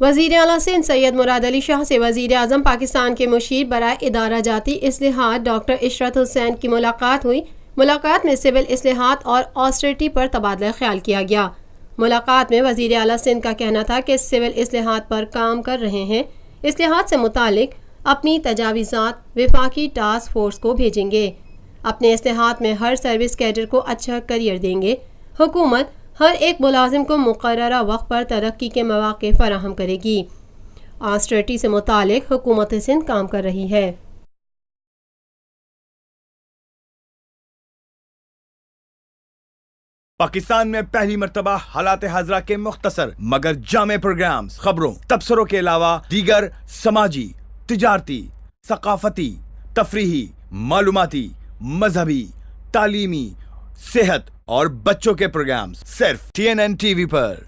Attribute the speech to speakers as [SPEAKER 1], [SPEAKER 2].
[SPEAKER 1] وزیر اعلیٰ سندھ سید مراد علی شاہ سے وزیر اعظم پاکستان کے مشیر برائے ادارہ جاتی اصلاحات ڈاکٹر عشرت حسین کی ملاقات ہوئی۔ ملاقات میں سول اصلاحات اور آسٹریٹی پر تبادلہ خیال کیا گیا۔ ملاقات میں وزیر اعلیٰ سندھ کا کہنا تھا کہ سول اصلاحات پر کام کر رہے ہیں، اصلاحات سے متعلق اپنی تجاویزات وفاقی ٹاسک فورس کو بھیجیں گے، اپنے اصلاحات میں ہر سروس کیڈر کو اچھا کیریئر دیں گے۔ حکومت ہر ایک ملازم کو مقررہ وقت پر ترقی کے مواقع فراہم کرے گی۔ آسٹریٹی سے متعلق حکومت سندھ کام کر رہی ہے۔
[SPEAKER 2] پاکستان میں پہلی مرتبہ حالات حاضرہ کے مختصر مگر جامع پروگرامز، خبروں، تبصروں کے علاوہ دیگر سماجی، تجارتی، ثقافتی، تفریحی، معلوماتی، مذہبی، تعلیمی، صحت اور بچوں کے پروگرامز صرف TNN TV پر۔